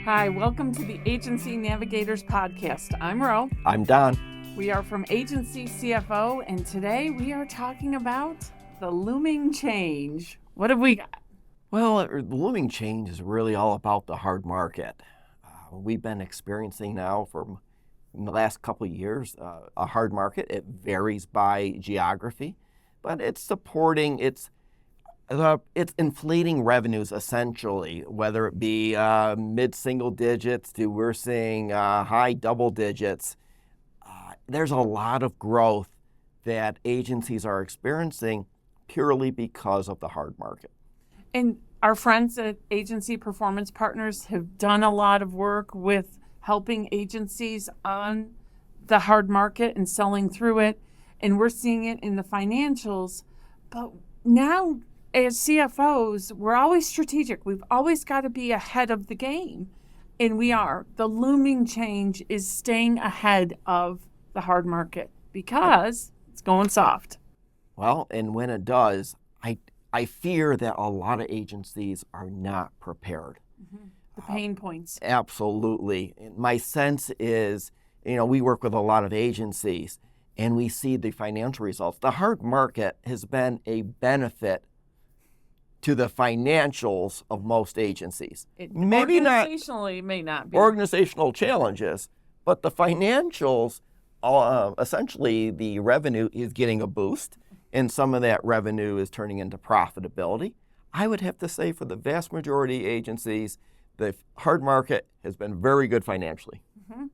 Hi, welcome to the Agency Navigators podcast. I'm Ro. I'm Don. We are from Agency CFO, and today we are talking about the looming change. What have we got? Well, the looming change is really all about the hard market. We've been experiencing now for the last couple of years a hard market. It varies by geography, but it's supporting, it's inflating revenues essentially, whether it be mid-single digits to we're seeing high double digits. There's a lot of growth that agencies are experiencing purely because of the hard market. And our friends at Agency Performance Partners have done a lot of work with helping agencies on the hard market and selling through it. And we're seeing it in the financials. But now, as CFOs, we're always strategic. We've always got to be ahead of the game. And we are. The looming change is staying ahead of the hard market because it's going soft. Well, and when it does, I fear that a lot of agencies are not prepared. Mm-hmm. The pain points. Absolutely. My sense is, we work with a lot of agencies and we see the financial results. The hard market has been a benefit to the financials of most agencies. Maybe organizationally, may not be. Organizational challenges, but the financials, essentially the revenue is getting a boost, and some of that revenue is turning into profitability. I would have to say for the vast majority of agencies, the hard market has been very good financially. Mm-hmm.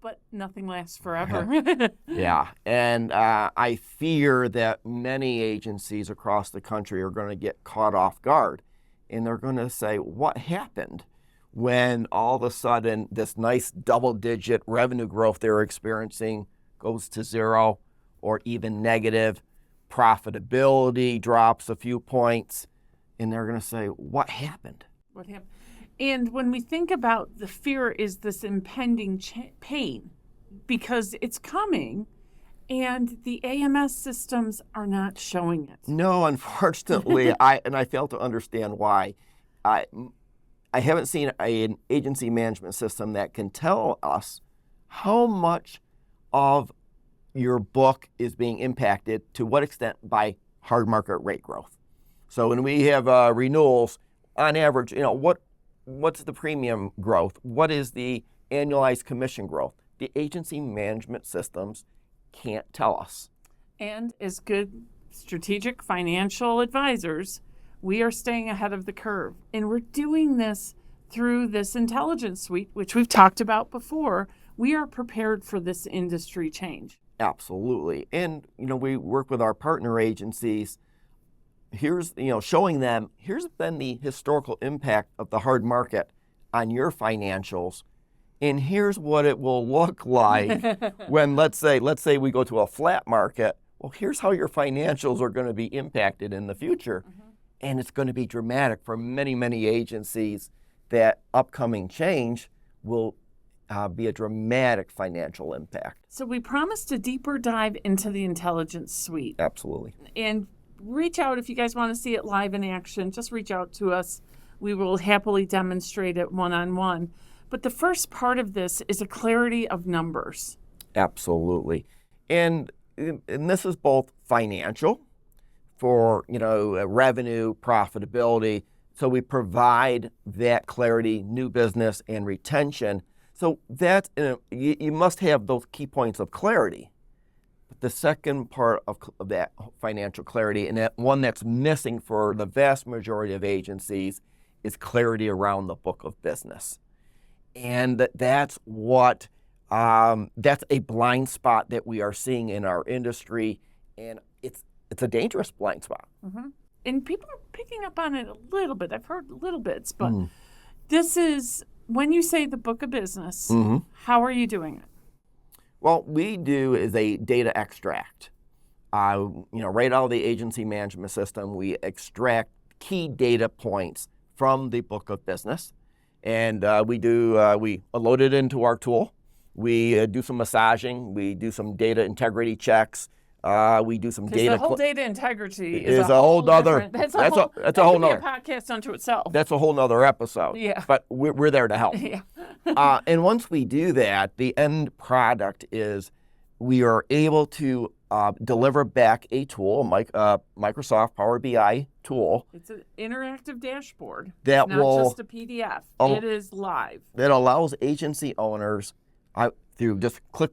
But nothing lasts forever. Yeah, and I fear that many agencies across the country are going to get caught off guard, and they're going to say, what happened when all of a sudden this nice double-digit revenue growth they're experiencing goes to zero or even negative, profitability drops a few points, and they're going to say, what happened? What happened? And when we think about the fear is this impending pain because it's coming and the AMS systems are not showing it. No, unfortunately, I fail to understand why. I haven't seen an agency management system that can tell us how much of your book is being impacted, to what extent, by hard market rate growth. So when we have renewals, on average, what's the premium growth? What is the annualized commission growth? The agency management systems can't tell us. And as good strategic financial advisors, we are staying ahead of the curve. And we're doing this through this intelligence suite, which we've talked about before. We are prepared for this industry change. Absolutely. And, we work with our partner agencies. Here's, showing them, here's been the historical impact of the hard market on your financials. And here's what it will look like when, let's say we go to a flat market. Well, here's how your financials are going to be impacted in the future. Mm-hmm. And it's going to be dramatic for many, many agencies. That upcoming change will be a dramatic financial impact. So we promised a deeper dive into the intelligence suite. Absolutely. And reach out if you guys want to see it live in action. Just reach out to us. We will happily demonstrate it one-on-one. But the first part of this is a clarity of numbers. Absolutely. And this is both financial for, revenue, profitability. So we provide that clarity, new business, and retention. So that you must have those key points of clarity. But the second part of that financial clarity, and that one that's missing for the vast majority of agencies, is clarity around the book of business. And that's a blind spot that we are seeing in our industry, and it's a dangerous blind spot. Mm-hmm. And people are picking up on it a little bit. I've heard little bits, but this is, when you say the book of business, how are you doing it? Well, we do is a data extract. Right out of the agency management system, we extract key data points from the book of business. And we load it into our tool. We do some massaging. We do some data integrity checks. We do some Because data. the whole data integrity is a whole nother. different- That's That's a that whole could be nother. a podcast unto itself. That's a whole nother episode. Yeah. But we're there to help. Yeah. And once we do that, the end product is we are able to deliver back a tool, Microsoft Power BI tool. It's an interactive dashboard. That Not will just a PDF. It is live. that allows agency owners through just click,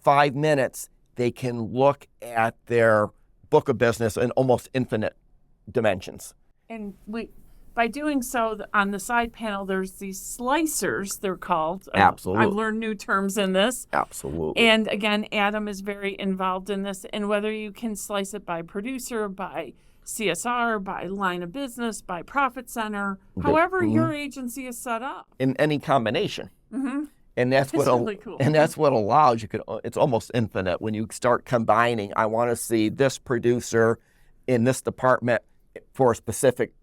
5 minutes, they can look at their book of business in almost infinite dimensions. And by doing so, on the side panel, there's these slicers, they're called. Absolutely. I've learned new terms in this. Absolutely. And again, Adam is very involved in this. And whether you can slice it by producer, by CSR, by line of business, by profit center, however your agency is set up. In any combination. Mm-hmm. And that's It's really cool. And that's what allows it's almost infinite when you start combining. I want to see this producer in this department for a specific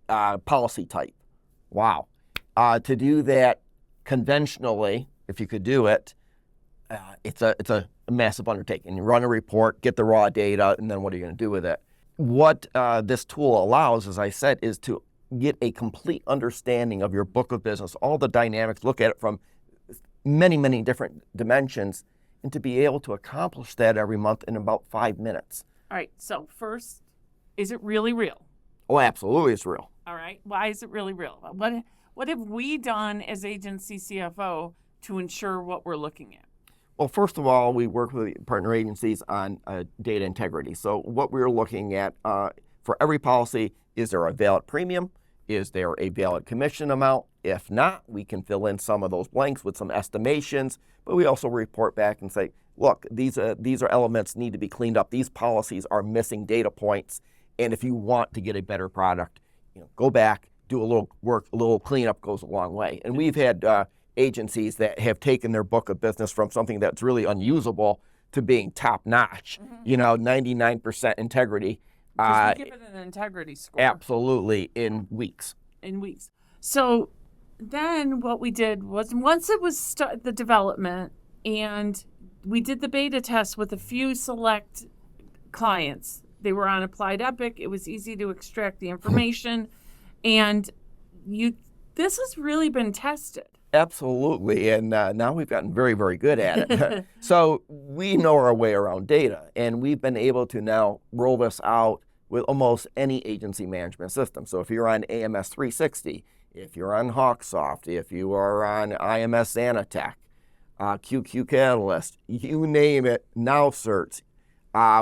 policy type. Wow. To do that conventionally, if you could do it, it's a massive undertaking. You run a report, get the raw data, and then what are you going to do with it? What this tool allows, as I said, is to get a complete understanding of your book of business, all the dynamics, look at it from many, many different dimensions, and to be able to accomplish that every month in about 5 minutes. All right. So first, is it really real? Oh, absolutely, it's real. All right. Why is it really real? What have we done as agency CFO to ensure what we're looking at? Well, first of all, we work with partner agencies on data integrity. So what we're looking at for every policy, is there a valid premium? Is there a valid commission amount? If not, we can fill in some of those blanks with some estimations, but we also report back and say, look, these are elements need to be cleaned up. These policies are missing data points, and if you want to get a better product, go back, do a little work, a little cleanup goes a long way. And we've had agencies that have taken their book of business from something that's really unusable to being top notch, 99% integrity. Because we give it an integrity score. Absolutely, in weeks. So then what we did was, once it was the development, and we did the beta test with a few select clients. They were on Applied Epic. It was easy to extract the information. And this has really been tested. Absolutely, and now we've gotten very, very good at it. So we know our way around data, and we've been able to now roll this out with almost any agency management system. So if you're on AMS 360, if you're on HawkSoft, if you are on IMS Zanatech, QQ Catalyst, you name it, now search.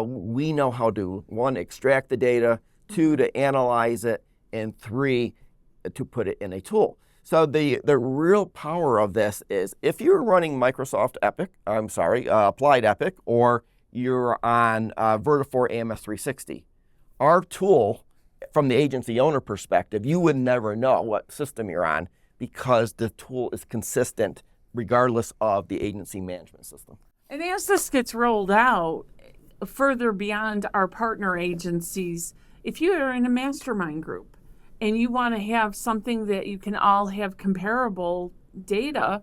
We know how to, 1, extract the data, 2, to analyze it, and 3, to put it in a tool. So the real power of this is if you're running Microsoft Applied Epic, or you're on Vertafore AMS 360, our tool, from the agency owner perspective, you would never know what system you're on because the tool is consistent regardless of the agency management system. And as this gets rolled out further beyond our partner agencies, if you are in a mastermind group and you want to have something that you can all have comparable data,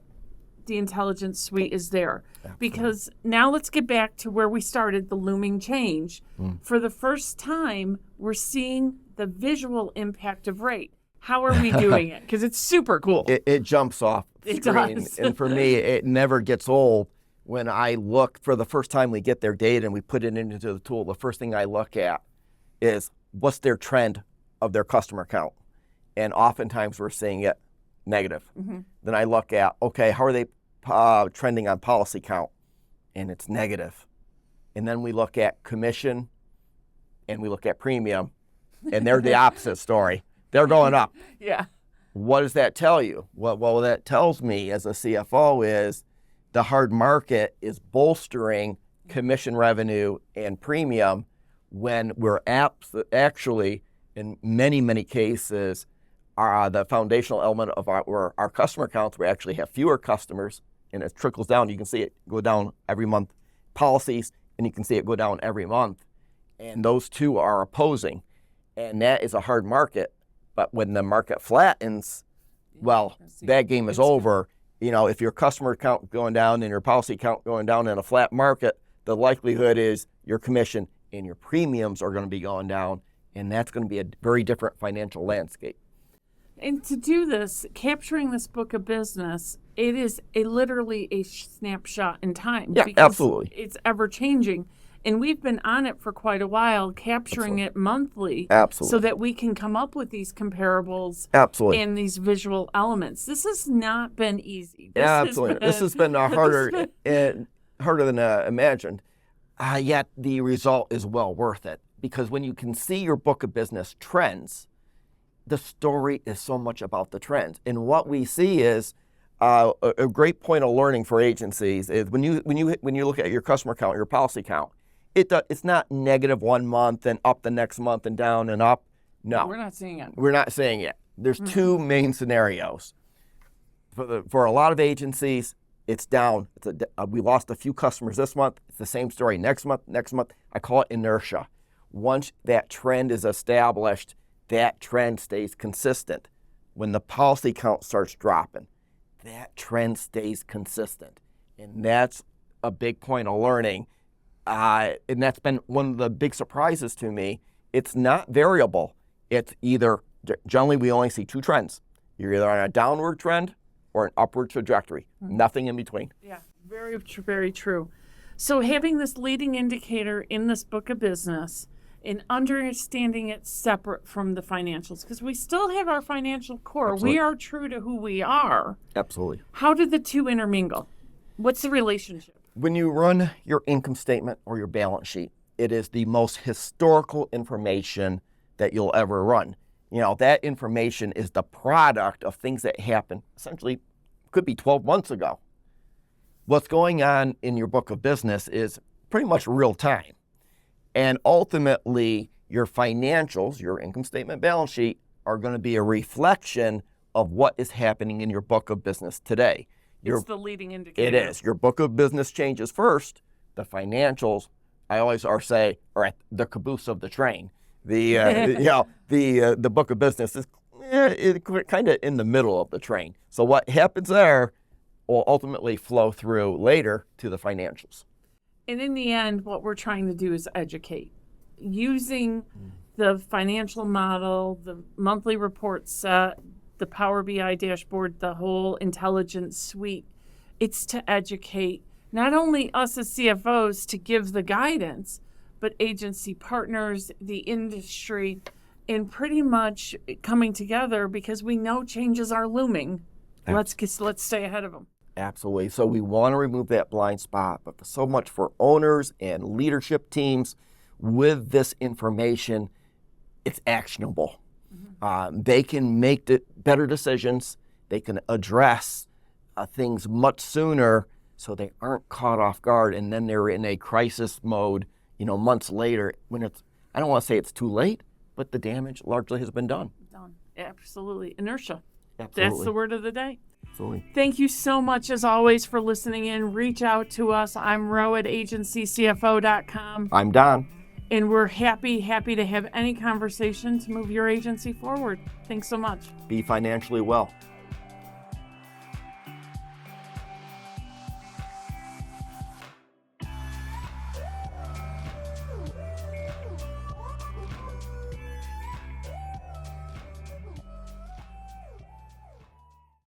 the intelligence suite is there. Absolutely. Because now let's get back to where we started, the looming change. For the first time, we're seeing the visual impact of rate. How are we doing it? Because it's super cool. It jumps off the screen. Does. And for me, it never gets old. When I look, for the first time we get their data and we put it into the tool, the first thing I look at is what's their trend of their customer count. And oftentimes we're seeing it negative. Then I look at, okay, how are they trending on policy count? And it's negative. And then we look at commission and we look at premium, and they're the opposite story. They're going up. Yeah. What does that tell you? Well, that tells me as a CFO is the hard market is bolstering commission revenue and premium when we're actually, in many, many cases, the foundational element of our customer counts, we actually have fewer customers, and it trickles down. You can see it go down every month. Policies, and you can see it go down every month. And those two are opposing. And that is a hard market. But when the market flattens, well, that game is over. If your customer count going down and your policy count going down in a flat market, the likelihood is your commission and your premiums are going to be going down, and that's going to be a very different financial landscape. And to do this, capturing this book of business, it is literally a snapshot in time. Yeah, because absolutely. It's ever changing. And we've been on it for quite a while, capturing it monthly. Absolutely. So that we can come up with these comparables Absolutely. and these visual elements. This has not been easy. Absolutely. This has been harder than imagined. Yet the result is well worth it, because when you can see your book of business trends, the story is so much about the trends. And what we see is a great point of learning for agencies is when you look at your customer count, your policy count, it's not negative 1 month and up the next month and down and up. No, we're not seeing it. We're not seeing it. There's two main scenarios. For a lot of agencies, it's down. We lost a few customers this month. It's the same story next month. I call it inertia. Once that trend is established, that trend stays consistent. When the policy count starts dropping, that trend stays consistent. And that's a big point of learning. And that's been one of the big surprises to me. It's not variable. It's generally we only see two trends. You're either on a downward trend or an upward trajectory, nothing in between. Yeah, very true. So having this leading indicator in this book of business and understanding it separate from the financials, because we still have our financial core. Absolutely. We are true to who we are. Absolutely. How did the two intermingle? What's the relationship? When you run your income statement or your balance sheet, it is the most historical information that you'll ever run. That information is the product of things that happened, essentially, could be 12 months ago. What's going on in your book of business is pretty much real time. And ultimately, your financials, your income statement, balance sheet, are going to be a reflection of what is happening in your book of business today. It's the leading indicator. It is. Your book of business changes first. The financials, I always say, are at the caboose of the train. The book of business is kind of in the middle of the train. So what happens there will ultimately flow through later to the financials. And in the end, what we're trying to do is educate. Using the financial model, the monthly report set, the Power BI dashboard, the whole intelligence suite, it's to educate not only us as CFOs to give the guidance, but agency partners, the industry, and pretty much coming together because we know changes are looming. Let's stay ahead of them. Absolutely. So we want to remove that blind spot, but so much for owners and leadership teams with this information, it's actionable. They can make better decisions. They can address things much sooner so they aren't caught off guard, and then they're in a crisis mode, months later when I don't want to say it's too late, but the damage largely has been done. Absolutely. Inertia. Absolutely. That's the word of the day. Absolutely. Thank you so much, as always, for listening in. Reach out to us. I'm Roe at agencycfo.com. I'm Don. And we're happy to have any conversation to move your agency forward. Thanks so much. Be financially well.